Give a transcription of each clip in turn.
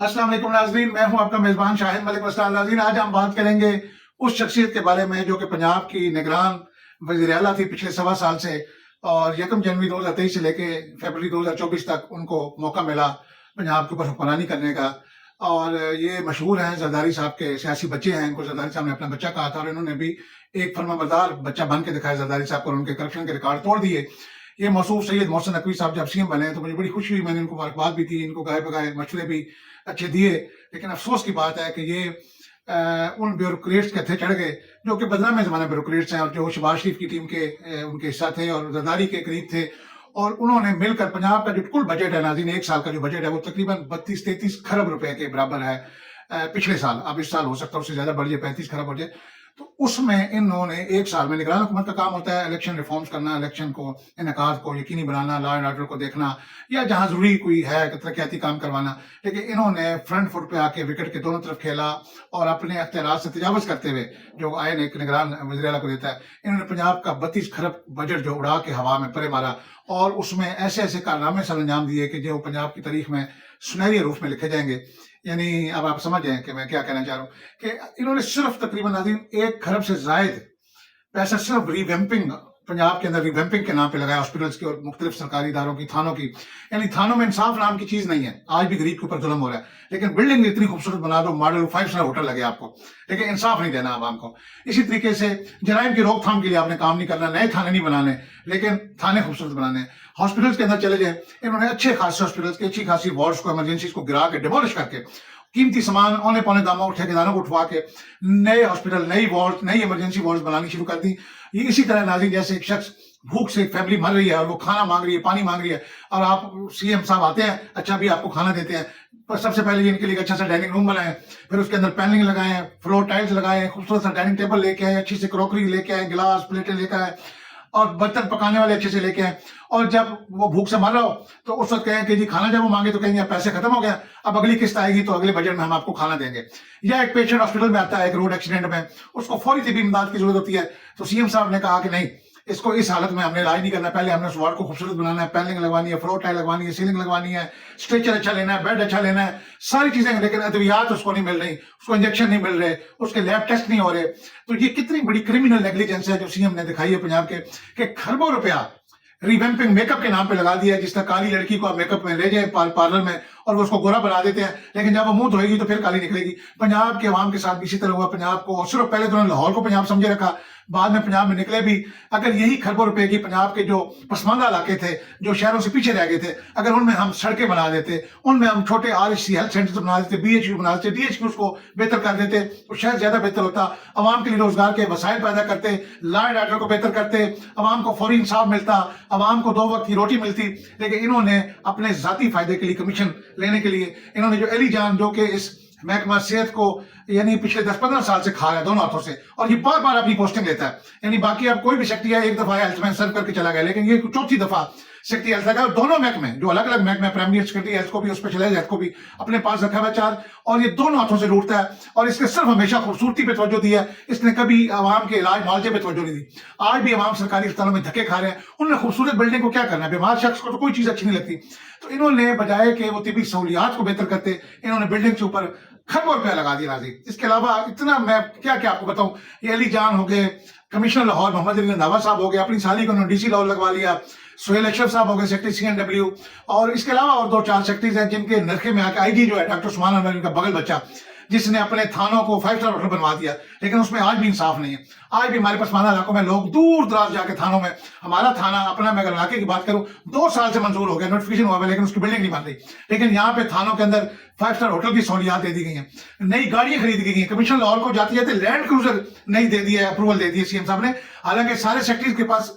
अस्सलाम वालेकुम नाज़रीन, मैं हूं आपका मेज़बान शाहिद मलिक वस्ताद। नाज़रीन, आज हम बात करेंगे उस शख्सियत के बारे में जो कि पंजाब की निगरान वज़ीर आला थी पिछले 1.25 साल से, और 1 जनवरी 2023 से लेके फरवरी 2024 तक उनको मौका मिला पंजाब के ऊपर हुक्मरानी करने का। और ये मशहूर हैं, ज़रदारी साहब के सियासी बच्चे हैं। इनको ज़रदारी साहब ने अपना बच्चा कहा था और इन्होंने भी एक फर्माबरदार बच्चा बन के दिखाया ज़रदारी साहब को, और उनके करप्शन के रिकॉर्ड तोड़ दिए। ये मौसूफ सैयद मोहसिन नकवी साहब जब सीएम बने तो मुझे बड़ी खुशी हुई, मैंने इनको मुबारकबाद भी दी, इनको गाए बगाए मशवरे भी अच्छे दिए। लेकिन अफसोस की बात है कि ये उन ब्यूरोक्रेट्स के थे चढ़ गए जो कि बदनाम ज़माना ब्यूरोक्रेट्स हैं, और जो शहबाज शरीफ की टीम के उनके हिस्सा थे और ज़रदारी के करीब थे। और उन्होंने मिलकर पंजाब का जो कुल बजट है नाज़रीन, 1 साल का जो बजट है वो तकरीबन 32-33 खरब रुपए के बराबर है। पिछले साल, अब इस साल हो सकता है उससे ज्यादा बढ़ जाए, 35 खरब हो जाए। तो उसमें इन्होंने 1 साल में, निगरान हुकूमत का काम होता है इलेक्शन रिफॉर्म्स करना, इलेक्शन को इनेकाद को यकीनी बनाना, लॉ एंड ऑर्डर को देखना, या जहां जरूरी कोई है तरक्याती काम करवाना। लेकिन इन्होंने फ्रंट फुट पे आके विकेट के दोनों तरफ खेला और अपने अख्तियारात से तजावज करते हुए, जो आयन एक निगरान वज़ीर आला को देता है, इन्होंने पंजाब का 32 खरब बजट जो उड़ा के हवा में परे मारा, और उसमें ऐसे ऐसे कारनामे सर अंजाम दिए कि जो पंजाब की तारीख में सुनहरी रूप में लिखे जाएंगे। यानी अब आप समझ जाएं कि मैं क्या कहना चाह रहा हूँ कि इन्होंने सिर्फ तकरीबन नाज़रीन 1 खरब से जायद पैसा सिर्फ रिवैम्पिंग, पंजाब के अंदर रिवैम्पिंग के नाम पे लगाया, हॉस्पिटल्स की और मुख्तलिफ सरकारी इदारों की, थानों की। यानी थानों में इंसाफ नाम की चीज नहीं है, आज भी गरीब के ऊपर जुल्म हो रहा है। लेकिन बिल्डिंग इतनी खूबसूरत बना दो, मॉडल 5 स्टार होटल लगे आपको, लेकिन इंसाफ नहीं देना आवाम को। इसी तरीके से जराइम की रोकथाम के लिए आपने काम नहीं करना, नए थाने नहीं बनाने, लेकिन थाने खूबसूरत बनाने। हॉस्पिटल्स के अंदर चले जाए, इन्होंने अच्छे खासे हॉस्पिटल्स के अच्छी खासी वार्ड्स को, इमरजेंसी को गिरा के, डिमोलिश करके, कीमती सामान औने पौने दामों ठेकेदारों को उठवा के नए हॉस्पिटल, नई वार्ड, नई इमरजेंसी वार्ड बनानी शुरू कर दी। ये इसी तरह नाज़रीन, जैसे एक शख्स भूख से, एक फैमिली मर रही है और वो खाना मांग रही है, पानी मांग रही है, और आप सीएम साहब आते हैं, अच्छा भी आपको खाना देते हैं, पर सबसे पहले इनके लिए अच्छा सा डाइनिंग रूम बनाए, फिर उसके अंदर पैनलिंग लगाए, फ्लोर टाइल्स लगाए, खूबसूरत सा डाइनिंग टेबल लेके आए, अच्छी सी क्रॉकरी लेके आए, गिलास प्लेटें लेके आए, और बर्तन पकाने वाले अच्छे से लेके आए। और जब वो भूख से मर रहा हो तो उस वक्त कहें कि जी खाना जब वो मांगे तो कहेंगे पैसे खत्म हो गया, अब अगली किस्त आएगी तो अगले बजट में हम आपको खाना देंगे। या एक पेशेंट हॉस्पिटल में आता है एक रोड एक्सीडेंट में, उसको फौरी तिबी इमदाद की जरूरत होती है, तो सीएम साहब ने कहा कि नहीं, इसको इस हालत में हमने इलाज नहीं करना, पहले हमने उस वार्ड को खूबसूरत बनाना है, पैनलिंग लगवानी है, फ्लोर टाइल लगवानी है, सीलिंग लगवानी है, स्ट्रेचर अच्छा लेना है, बेड अच्छा लेना है, सारी चीजें। लेकिन अद्वियात उसको नहीं मिल रही, उसको इंजेक्शन नहीं मिल रहे, उसके लैब टेस्ट नहीं हो रहे। तो ये कितनी बड़ी क्रिमिनल नेग्लिजेंस है जो सीएम ने दिखाई है पंजाब के खरबों रुपया रिवैम्पिंग मेकअप के नाम पे लगा दिया है। जिस तरह काली लड़की को आप मेकअप में ले जाए पार्लर में और वो उसको गोरा बना देते हैं, लेकिन जब वो मुंह धोएगी तो फिर काली निकलेगी। पंजाब के अवाम के साथ भी इसी तरह हुआ। पंजाब को सिर्फ पहले तो लाहौर को पंजाब समझे रखा, बाद में पंजाब में निकले भी। अगर यही खरबों रुपए की पंजाब के जो पसमानदा इलाके थे, जो शहरों से पीछे रह गए थे, अगर उनमें हम सड़कें बना देते, उनमें हम छोटे RHC हेल्थ सेंटर बना देते, BHU बना देते, DHQ को बेहतर कर देते, तो शायद ज्यादा बेहतर होता। अवाम के लिए रोजगार के वसाइल पैदा करते, लॉ एंड ऑर्डर को बेहतर करते, अवाम को फौरी इंसाफ मिलता, अवाम को 2 वक्त की रोटी मिलती। लेकिन इन्होंने अपने जाती फायदे के लिए, कमीशन लेने के लिए, इन्होंने जो अली जान, जो कि इस महकमा सेहत को यानी पिछले 10-15 साल से खा रहा है दोनों हाथों से, और ये बार बार अपनी पोस्टिंग लेता है। यानी बाकी अब कोई भी सेक्रेटरी है, एक दफा हेल्थ में सर्व करके चला गया, लेकिन ये 4थी दफा सेक्रेटरी हेल्थ लगा। दोनों महकमे, जो अलग अलग महकमे, प्राइमरी सेक्रेटरी हेल्थ को भी, स्पेशल हेल्थ को भी अपने पास रखा हुआ 4, और ये दोनों हाथों से लूटता है। और इसने सिर्फ हमेशा खूबसूरती पे तवज्जो दी है, इसने कभी आवाम के इलाज मुआवजे पे तवज्जो नहीं दी। आज भी आवाम सरकारी अस्पतालों में धक्के खा रहे हैं। उन्होंने खूबसूरत बिल्डिंग को क्या करना है, बीमार शख्स को तो कोई चीज अच्छी नहीं लगती। तो इन्होंने बजाय कि वो तिबी सहूलियात को बेहतर करते, इन्होंने बिल्डिंग के ऊपर खरबों रुपया लगा दिया नाज़रीन। इसके अलावा इतना मैं क्या क्या आपको बताऊं, ये अली जान हो गए, कमिश्नर लाहौर मोहम्मद अली रंधावा साहब हो गए, अपनी साली को उन्होंने DC लाहौर लगवा लिया, सोहेल अशरफ साहब हो गए सेक्रेटरी CNW, और इसके अलावा और 2-4 सेक्रेटरीज हैं जिनके नरखे में आके IG जो है डॉक्टर उस्मान अनवर, इनका बगल बच्चा, जिसने अपने थानों को 5 स्टार होटल बनवा दिया। लेकिन उसमें आज भी इंसाफ नहीं है। आज भी हमारे पसमानदा इलाकों में लोग दूर दराज जाके थानों में, हमारा थाना अपना, मैं अगर इलाके की बात करूं, 2 साल से मंजूर हो गया, नोटिफिकेशन हुआ है, लेकिन उसकी बिल्डिंग नहीं बन रही। लेकिन यहाँ पे थानों के अंदर 5 स्टार होटल की सहूलियात दे दी गई हैं, नई गाड़ियां खरीद गई हैं। कमिश्नर लाहौर को जाते जाते लैंड क्रूजर नहीं दे दिया, अप्रूवल दे दिए सीएम साहब ने। हालांकि सारे सेक्रेटरीज के पास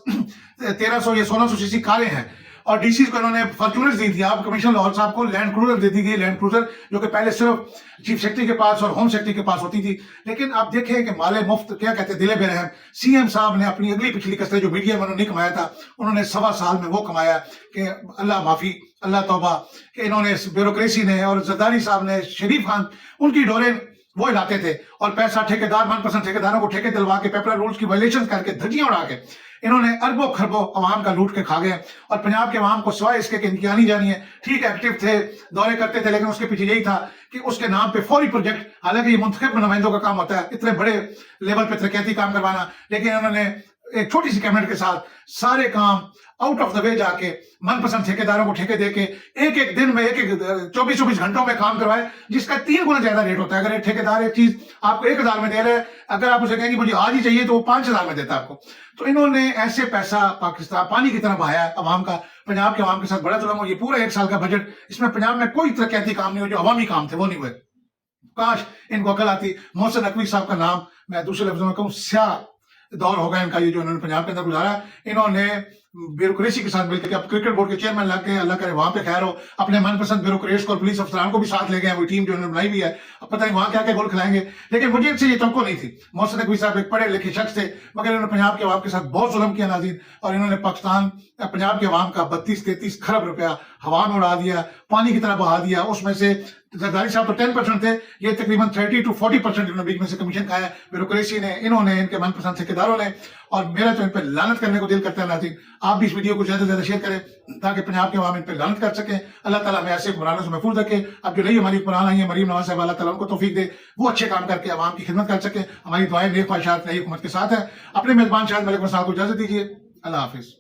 1300 या 1600 सीसी कारें हैं, और DC को इन्होंने फॉर्च्यूनर्स दी थी। आप कमिश्नर लाहौर साहब को लैंड क्रूजर दे दी गई, लैंड क्रूजर जो कि पहले सिर्फ चीफ सेक्रेटरी के पास और होम सेक्रेटरी के पास होती थी। लेकिन आप देखें कि माले मुफ्त, क्या कहते हैं, दिले बेरहम। सीएम साहब ने अपनी अगली पिछली कसरत जो मीडिया में उन्होंने नहीं कमाया था, उन्होंने 1.25 साल में वो कमाया कि अल्लाह माफी, अल्लाह तौबा, कि इन्होंने ब्यूरोक्रेसी ने और जरदारी साहब ने, शरीफ खान, उनकी डोरें वो हिलाते थे, और पैसा ठेकेदार, मनपसंद ठेकेदारों को ठेके दिलवा के, पेपर रूल्स की वायलेशन करके, धज्जियां उड़ा के انہوں نے اربوں خربوں عوام کا لوٹ کے کھا گئے اور پنجاب کے عوام کو سوائے اس کے کہ ان کی آنی جانی ہے، ٹھیک ایکٹیو تھے، دورے کرتے تھے، لیکن اس کے پیچھے یہی تھا کہ اس کے نام پہ فوری پروجیکٹ، حالانکہ یہ منتخب نمائندوں کا کام ہوتا ہے اتنے بڑے لیول پہ ترقیاتی کام کروانا، لیکن انہوں نے ایک چھوٹی سی کیبنٹ کے ساتھ سارے کام آؤٹ آف دا وے جا کے من پسند ٹھیکیداروں کو ٹھیکے دے کے ایک دن میں 24 گھنٹوں میں کام کروائے، جس کا 3 گنا زیادہ ریٹ ہوتا ہے۔ اگر ایک ٹھیکیدار ایک چیز آپ کو 1000 میں دے رہے ہیں، اگر آپ اسے کہیں گے مجھے آج ہی چاہیے تو وہ 5000 میں دیتا ہے آپ کو۔ تو انہوں نے ایسے پیسہ پاکستان پانی کی طرح بہایا ہے عوام کا، پنجاب کے عوام کے ساتھ بڑا ظلم ہو۔ یہ پورا 1 سال کا بجٹ، اس میں پنجاب میں کوئی ترقیاتی کام نہیں ہو، جو عوامی کام تھے وہ نہیں ہوئے۔ کاش ان کو عقل آتی۔ محسن نقوی صاحب کا نام میں دوسرے لفظوں میں کہوں سیاہ دور ہوگا ان کا، یہ جو انہوں نے پنجاب کے اندر گزارا۔ انہوں نے بیوروکریسی کے ساتھ مل کے، اب کرکٹ بورڈ کے چیئرمین لگ گئے، اللہ کرے وہاں پہ خیر ہو، اپنے من پسند بیوروکریٹس کو اور پولیس افسران کو بھی ساتھ لے گئے، وہ ٹیم جو انہوں نے بنائی ہوئی ہے، اب پتہ نہیں وہاں کیا کیا گول کھلائیں گے۔ لیکن مجھے ان سے یہ توقع نہیں تھی۔ محسن نقوی صاحب ایک پڑھے لکھے شخص تھے، مگر انہوں نے پنجاب کے عوام کے ساتھ بہت ظلم کیا ناظرین، اور انہوں نے پاکستان پنجاب کے عوام کا 32-33 کھرب روپیہ ہوا میں اڑا دیا، پانی کی طرح بہا دیا۔ اس میں سے زرداری صاحب تو 10% تھے، یہ تقریباً 30 to 40% انہوں نے بیچ میں سے کمیشن کھایا ہے بیوروکریسی نے، انہوں نے، ان کے من پسند ٹھیکیداروں نے۔ اور میرا تو ان پہ لعنت کرنے کو دل کرتا ہے ناظرین۔ آپ بھی اس ویڈیو کو زیادہ سے زیادہ شیئر کریں تاکہ پنجاب کے عوام ان پہ لعنت کر سکیں۔ اللہ تعالیٰ ہمیں ایسے حکمرانوں سے محفوظ رکھے۔ اب جو نئی ہماری حکمران آئی ہیں، مریم نواز صاحب، اللہ تعالیٰ ان کو توفیق دے، وہ اچھے کام کر کے عوام کی خدمت کر سکیں۔ ہماری دعائیں نیک خواہشات نئی حکومت کے ساتھ ہیں۔ اپنے میزبان شاہد ملک مرسال کو اجازت دیجیے۔ اللہ حافظ۔